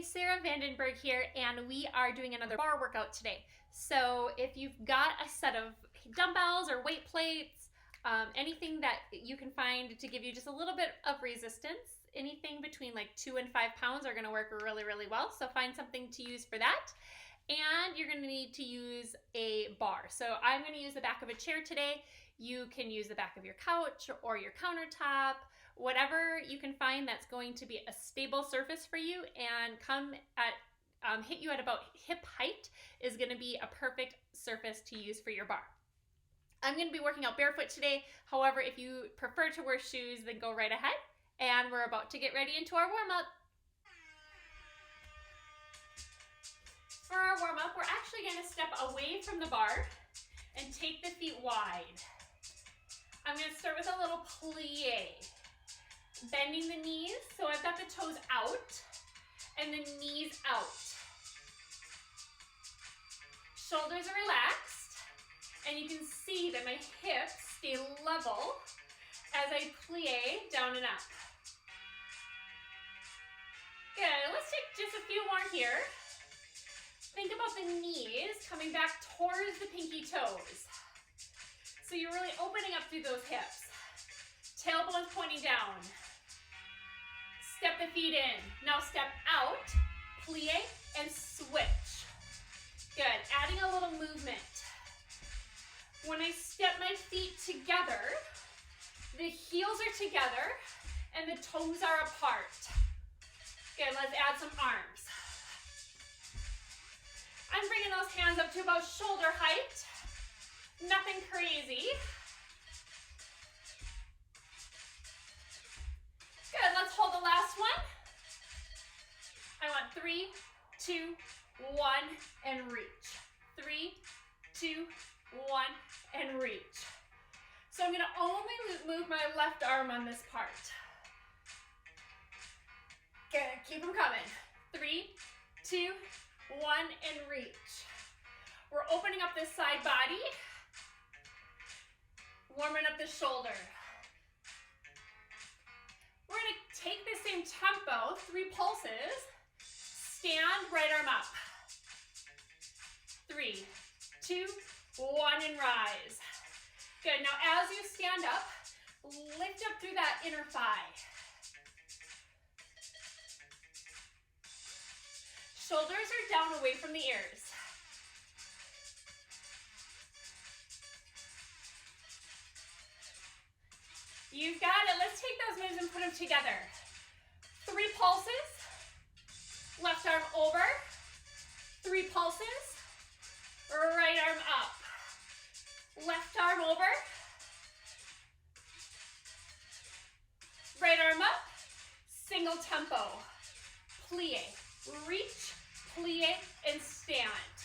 Hey, Sara Vandenberg here, and we are doing another bar workout today. So if you've got a set of dumbbells or weight plates, anything that you can find to give you just a little bit of resistance, anything between like 2 and 5 pounds are gonna work really, really well. So find something to use for that. And you're gonna need to use a bar. So I'm gonna use the back of a chair today. You can use the back of your couch or your countertop, whatever you can find that's going to be a stable surface for you and hit you at about hip height is gonna be a perfect surface to use for your bar. I'm gonna be working out barefoot today. However, if you prefer to wear shoes, then go right ahead. And we're about to get ready into our warm-up. For our warm-up, we're actually gonna step away from the bar and take the feet wide. I'm gonna start with a little plie. Bending the knees, so I've got the toes out and the knees out. Shoulders are relaxed, and you can see that my hips stay level as I plie down and up. Good, let's take just a few more here. Think about the knees coming back towards the pinky toes. So you're really opening up through those hips. Tailbones pointing down. Step the feet in. Now step out, plie, and switch. Good, adding a little movement. When I step my feet together, the heels are together and the toes are apart. Good, let's add some arms. I'm bringing those hands up to about shoulder height. Nothing crazy. Good, let's hold the last one. I want 3, 2, 1, and reach. 3, 2, 1, and reach. So I'm gonna only move my left arm on this part. Good, keep them coming. 3, 2, 1, and reach. We're opening up this side body. Warming up the shoulder. We're gonna take the same tempo, 3 pulses. Stand, right arm up. 3, 2, 1, and rise. Good, now as you stand up, lift up through that inner thigh. Shoulders are down away from the ears. You've got it. Let's take those moves and put them together. 3 pulses. Left arm over. 3 pulses. Right arm up. Left arm over. Right arm up. Single tempo. Plie. Reach, plie, and stand.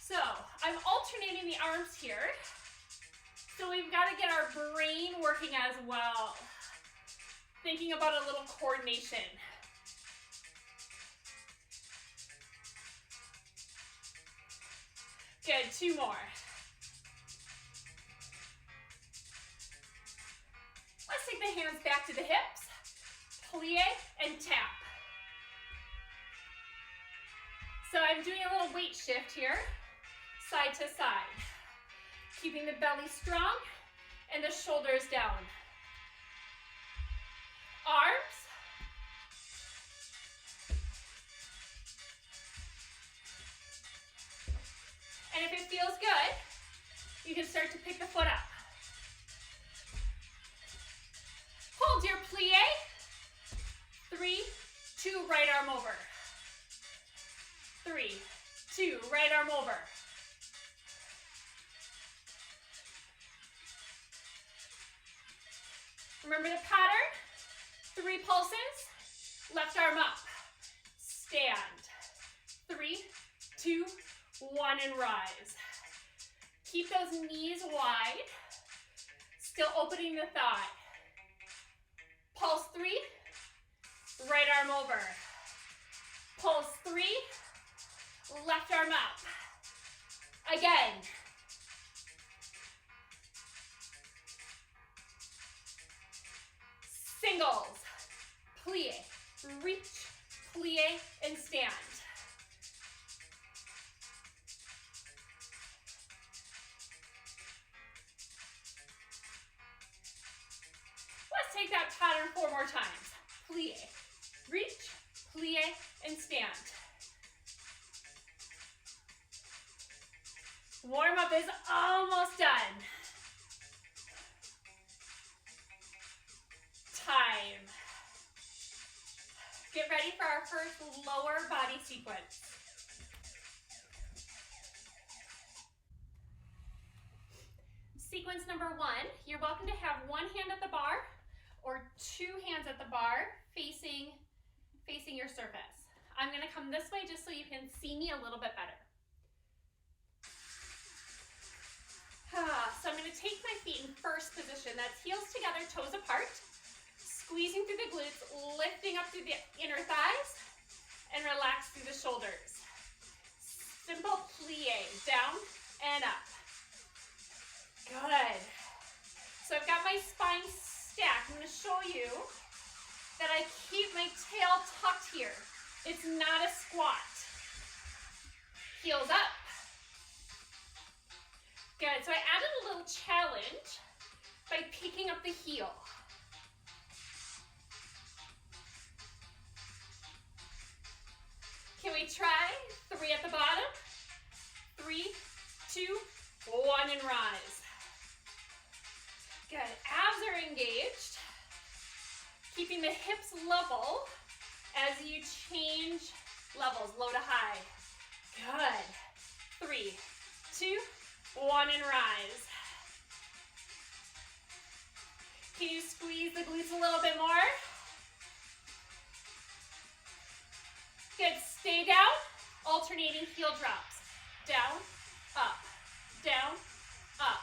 So I'm alternating the arms here. So we've got to get our brain working as well. Thinking about a little coordination. Good, 2 more. Let's take the hands back to the hips. Plie and tap. So I'm doing a little weight shift here, side to side. Keeping the belly strong and the shoulders down. Arms. And if it feels good, you can start to pick the foot up. Hold your plie. 3, 2, right arm over. 3, 2, right arm over. Remember the pattern? 3 pulses, left arm up. Stand. 3, 2, 1, and rise. Keep those knees wide. Still opening the thigh. Pulse 3, right arm over. Pulse 3, left arm up. Again. Singles, plie, reach, plie, and stand. Let's take that pattern 4 more times. Plie, reach, plie, and stand. Warm up is almost done. Time. Get ready for our first lower body sequence. Sequence number 1, you're welcome to have one hand at the bar or 2 hands at the bar facing your surface. I'm going to come this way just so you can see me a little bit better. So I'm going to take my feet in first position. That's heels together, toes apart. Squeezing through the glutes, lifting up through the inner thighs, and relax through the shoulders. Simple plie, down and up. Good. So I've got my spine stacked. I'm going to show you that I keep my tail tucked here. It's not a squat. Heels up. Good. So I added a little challenge by picking up the heel. Can we try? 3 at the bottom. 3, 2, 1, and rise. Good. Abs are engaged. Keeping the hips level as you change levels, low to high. Good. 3, 2, 1, and rise. Can you squeeze the glutes a little bit more? Good. Stay down. Alternating heel drops. Down, up, down, up.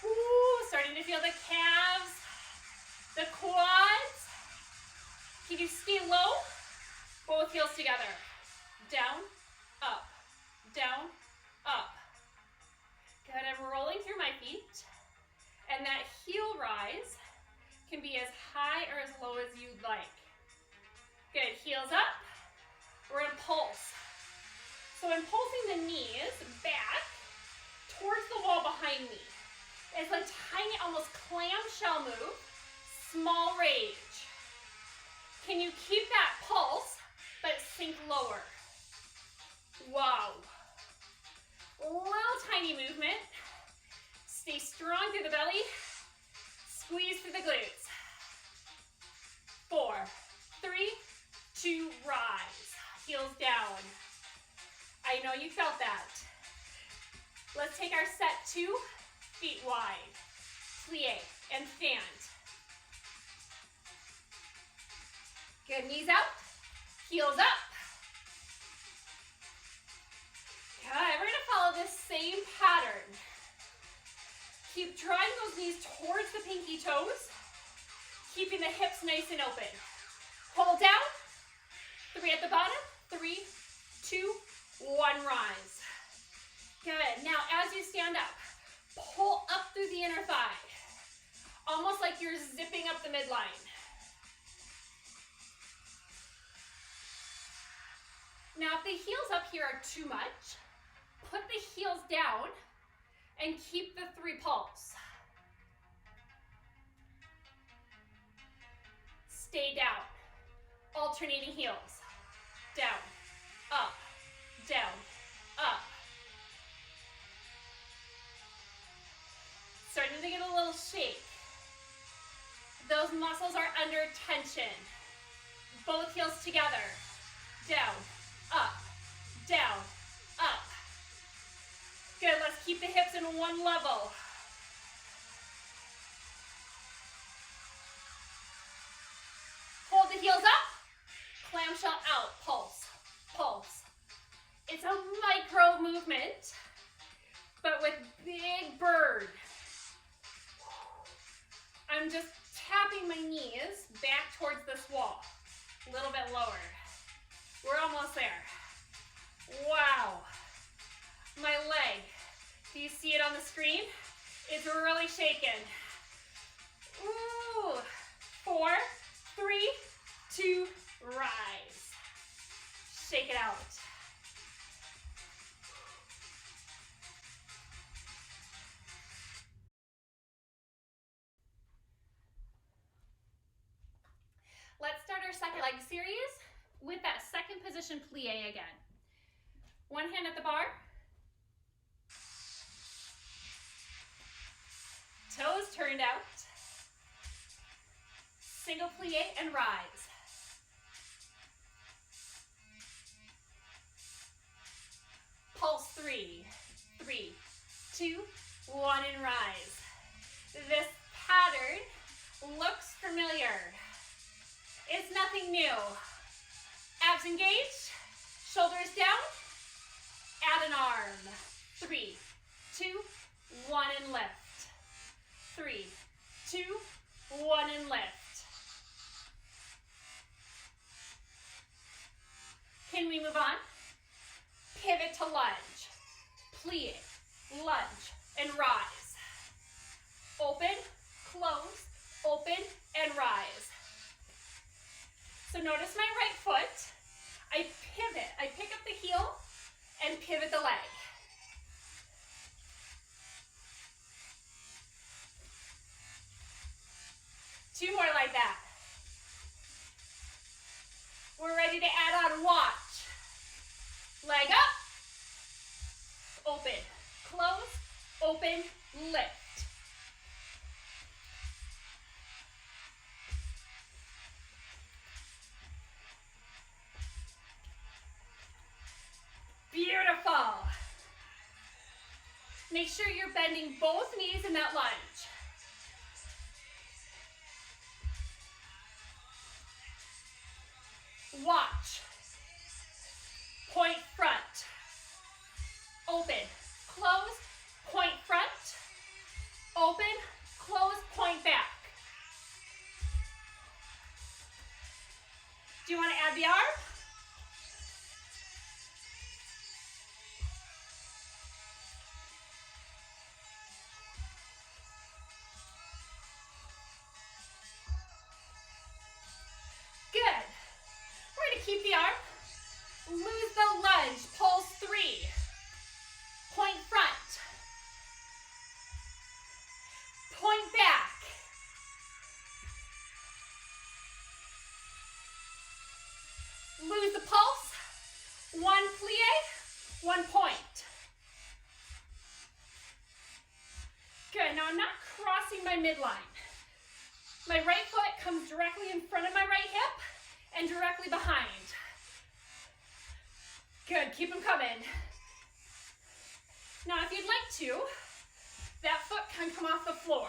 Ooh, starting to feel the calves, the quads. Can you stay low? Both heels together. Down, up, down, up. Good, I'm rolling through my feet. And that heel rise can be as high or as low as you'd like. Good, heels up. We're gonna pulse. So I'm pulsing the knees back towards the wall behind me. It's a tiny, almost clamshell move, small range. Can you keep that pulse, but sink lower? Wow. Little tiny movement. Stay strong through the belly. Squeeze through the glutes. 4, 3, 2, rise. Heels down. I know you felt that. Let's take our set 2, feet wide. Plie and stand. Good, knees out, heels up. Good, we're gonna follow this same pattern. Keep drawing those knees towards the pinky toes, keeping the hips nice and open. Pull down, 3 at the bottom, 3, 2, 1, rise. Good, now as you stand up, pull up through the inner thigh, almost like you're zipping up the midline. Now if the heels up here are too much, put the heels down and keep the 3 pulse. Stay down, alternating heels. Down, up, down, up. Starting to get a little shake. Those muscles are under tension. Both heels together. Down, up, down, up. Good, let's keep the hips in one level. Hold the heels up, clamshell out, pulse, pulse. It's a micro movement, but with big burn. I'm just tapping my knees back towards this wall, a little bit lower. We're almost there. Wow. My leg, do you see it on the screen? It's really shaking. Ooh. 4, 3, 2, rise. Shake it out. Let's start our second leg series with that second position plie again. One hand at the bar. Toes turned out. Single plie and rise. Pulse 3, 3, 2, 1, and rise. This pattern looks familiar. It's nothing new. Abs engaged, shoulders down, add an arm. 3, 2, 1, and lift. 3, 2, 1, and lift. Can we move on? Pivot to lunge. Plie, lunge, and rise. Open, close, open, and rise. So notice my right foot. I pivot. I pick up the heel and pivot the leg. Two more like that. We're ready to add on watch. Leg up, open, close, open, lift. Beautiful. Make sure you're bending both knees in that lunge. Watch. Point front. Open. Close. Point front. Open. Close. Point back. Do you want to add the arm? Good. We're going to keep the arm. Lose the lunge. Pulse 3. Point front. Point back. Lose the pulse. 1 plie, 1 point. Good. Now I'm not crossing my midline. My right foot comes directly in front of my right hip and directly behind. Good, keep them coming. Now if you'd like to, that foot can come off the floor.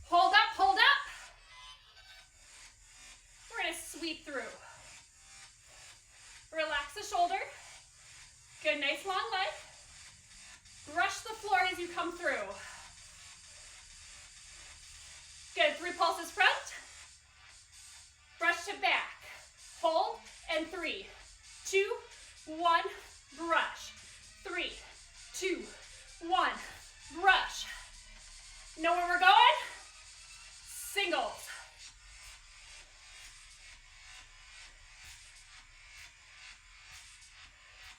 Hold up, hold up. We're gonna sweep through. Relax the shoulder. Good, nice long leg. Brush the floor as you come through. Good, 3 pulses front. Brush to back. Hold, and 3, 2, 1, brush. 3, 2, 1, brush. Know where we're going? Singles.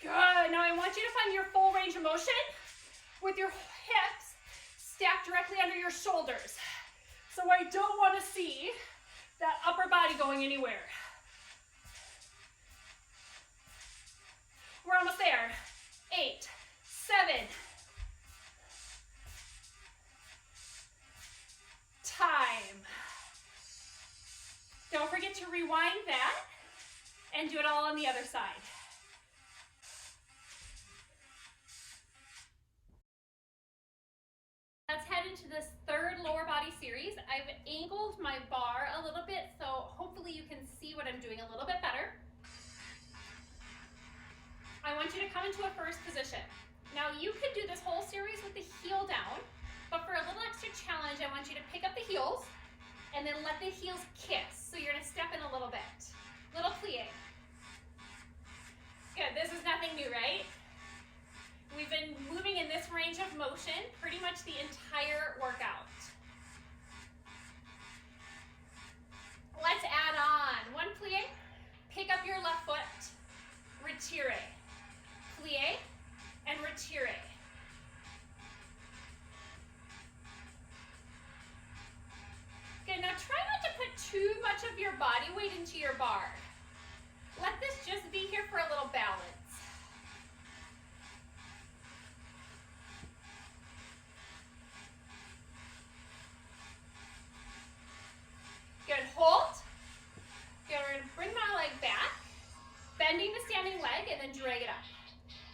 Good, now I want you to find your full range of motion with your hips stacked directly under your shoulders. So I don't want to see that upper body going anywhere. We're almost there. 8, 7. Time. Don't forget to rewind that and do it all on the other side. Let's head into this third lower body series. I've angled my bar a little bit, so hopefully you can see what I'm doing a little bit better. I want you to come into a first position. Now you could do this whole series with the heel down, but for a little extra challenge, I want you to pick up the heels and then let the heels kiss. So you're gonna step in a little bit. Little plie. Good, this is nothing new, right? We've been moving in this range of motion pretty much much of your body weight into your bar. Let this just be here for a little balance. Good, hold. Good, we're gonna bring my leg back, bending the standing leg and then drag it up.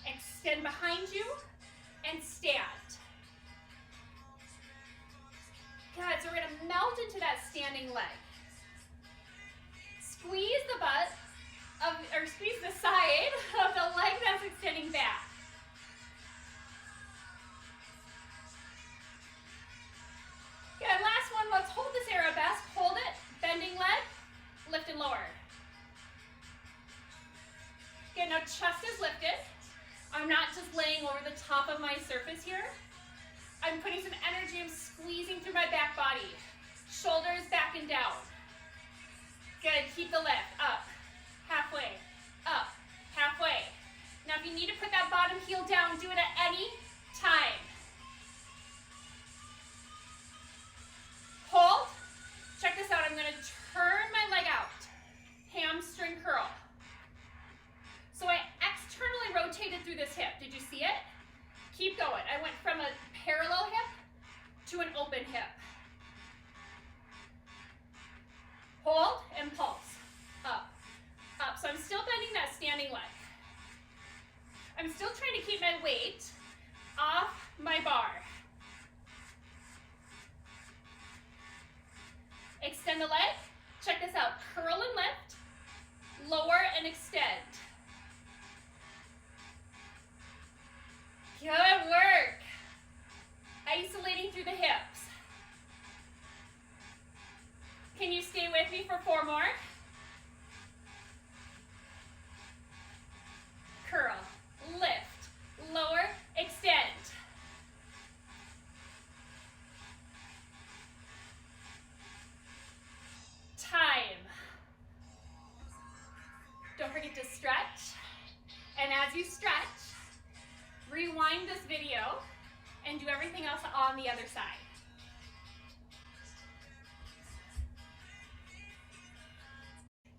Extend behind you and stand. Good, so we're gonna melt into that standing leg. Squeeze the butt of, or squeeze the side of the leg that's extending back. Good, last one, let's hold this arabesque. Hold it, bending leg, lift and lower. Good, now chest is lifted. I'm not just laying over the top of my surface here. I'm putting some energy, I'm squeezing through my back body. Shoulders back and down. Good, keep the lift, up, halfway, up, halfway. Now if you need to put that bottom heel down, do it at any time. Hold, check this out, I'm gonna turn my leg out. Hamstring curl. So I externally rotated through this hip, did you see it? Keep going, I went from a parallel hip to an open hip. Hold and pulse, up, up. So I'm still bending that standing leg. I'm still trying to keep my weight off my bar. Extend the leg, check this out, curl and lift, lower and extend. Good work. Isolating through the hips. Can you stay with me for 4 more? Curl, lift, lower, extend. Time. Don't forget to stretch. And as you stretch, rewind this video and do everything else on the other side.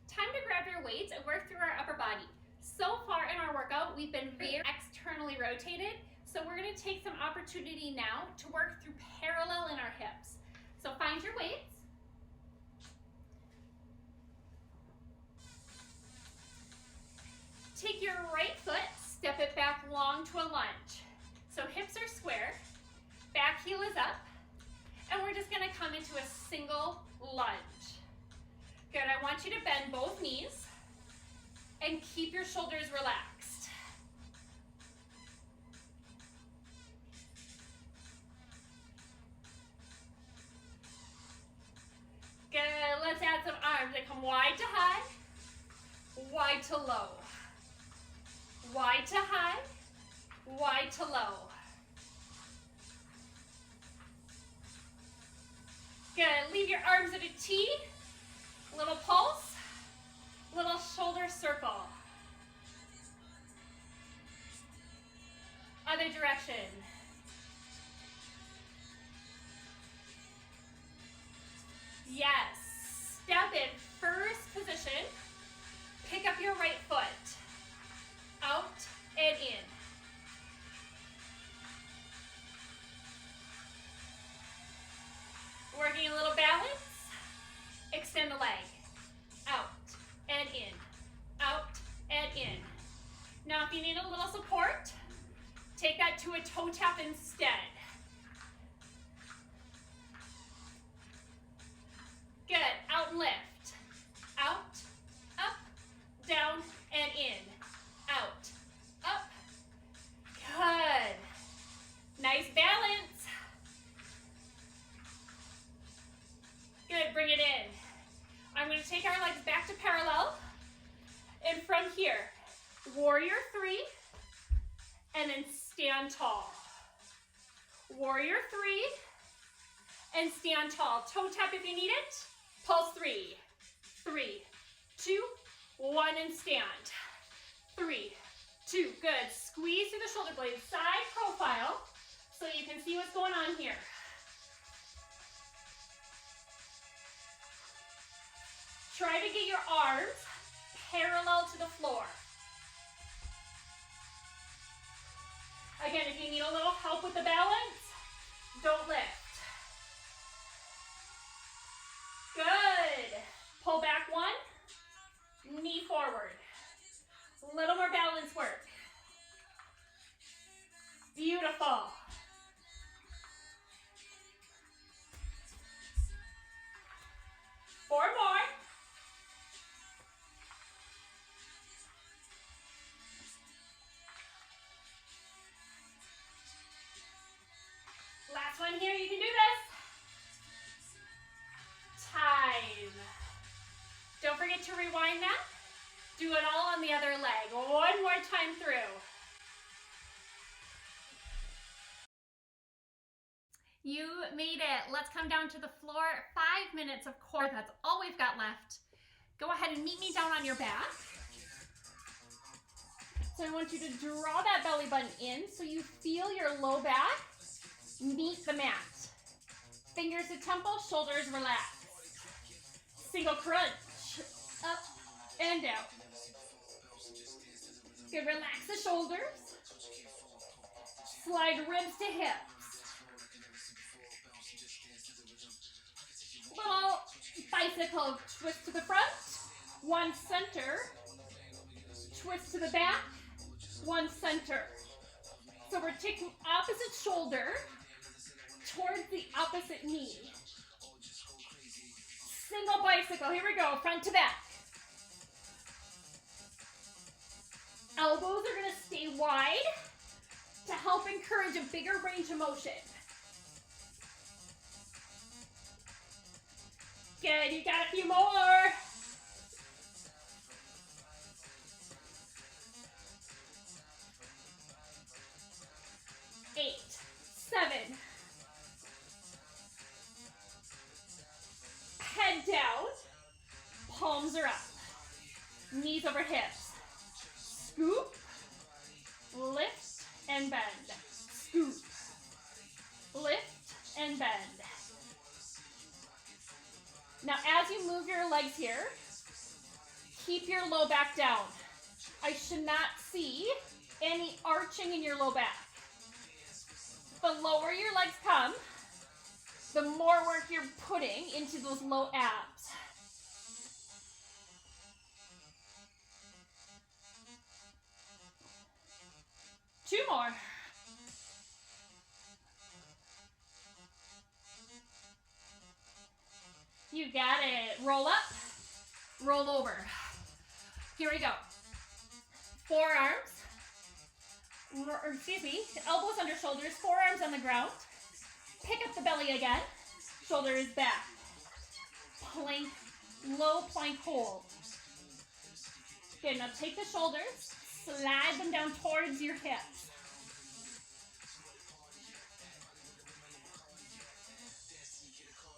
Time to grab your weights and work through our upper body. So far in our workout, we've been very externally rotated, so we're gonna take some opportunity now to work through parallel in our hips. So find your weights. Take your right foot, step it back long to a lunge. So hips are square, back heel is up, and we're just gonna come into a single lunge. Good, I want you to bend both knees and keep your shoulders relaxed. Good, let's add some arms that come wide to high, wide to low. Wide to high, wide to low. Good, leave your arms at a T, little pulse, little shoulder circle. Other direction. Yes, step in first position, pick up your right foot. Out and in. Working a little balance. Extend the leg. Out and in. Out and in. Now if you need a little support, take that to a toe tap instead. Good. Out and lift. Out, up, down, and in. Out, up, good. Nice balance. Good, bring it in. I'm gonna take our legs back to parallel. And from here, warrior 3, and then stand tall. Warrior 3, and stand tall. Toe tap if you need it. Pulse 3, 3, 2, 1, and stand. 3, 2, good. Squeeze through the shoulder blades, side profile, so you can see what's going on here. Try to get your arms parallel to the floor. Again, if you need a little help with the balance, don't lift. Good. Pull back one, knee forward. A little more balance work. Beautiful. Four more. Last one here, you can do this. Time. Don't forget to rewind that. Do it all on the other leg. One more time through. You made it. Let's come down to the floor. 5 minutes of core. That's all we've got left. Go ahead and meet me down on your back. So I want you to draw that belly button in so you feel your low back meet the mat. Fingers to temple, shoulders relaxed. Single crunch. Up and down. Good, relax the shoulders. Slide ribs to hips. Little bicycle twist to the front, one center, twist to the back, one center. So we're taking opposite shoulder towards the opposite knee. Single bicycle, here we go, front to back. Elbows are gonna stay wide to help encourage a bigger range of motion. Good, you got a few more. Eight, seven. Head down, palms are up. Knees over hips. Scoop, lift, and bend. Scoop, lift, and bend. Now, as you move your legs here, keep your low back down. I should not see any arching in your low back. The lower your legs come, the more work you're putting into those low abs. Two more. You got it. Roll up, roll over. Here we go. Forearms, or excuse me, elbows under shoulders, forearms on the ground. Pick up the belly again. Shoulders back. Plank, low plank hold. Good, now take the shoulders, slide them down towards your hips.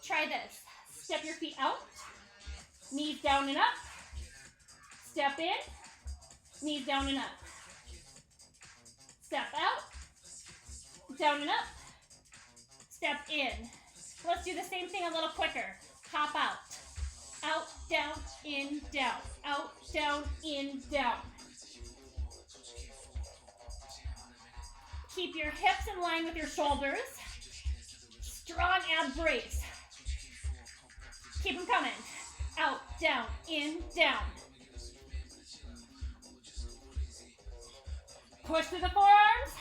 Try this. Step your feet out, knees down and up. Step in, knees down and up. Step out, down and up. Step in. Let's do the same thing a little quicker. Hop out. Out, down, in, down. Out, down, in, down. Keep your hips in line with your shoulders. Strong ab brace. Keep them coming. Out, down, in, down. Push through the forearms.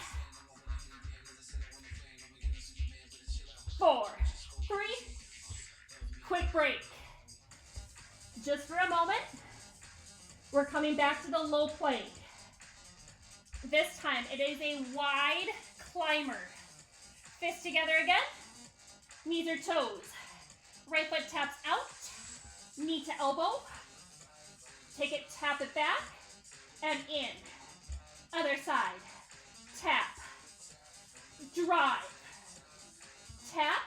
4, 3, quick break. Just for a moment, we're coming back to the low plank. This time, it is a wide climber. Fists together again, knees or toes. Right foot taps out, knee to elbow. Take it, tap it back, and in. Other side, tap, drive, tap,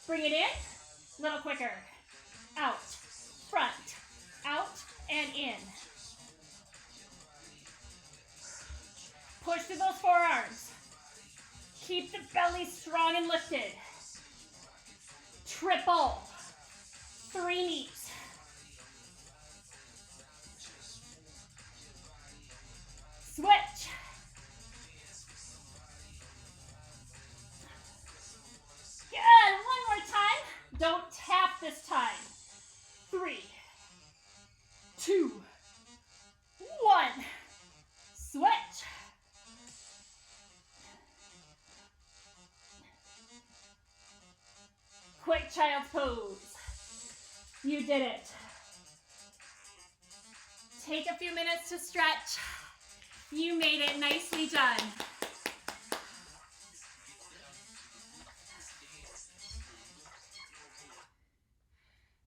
bring it in, little quicker. Out, front, out, and in. Push through those forearms. Keep the belly strong and lifted. Triple, 3 knees. quick child's pose. You did it. Take a few minutes to stretch. You made it. Nicely done.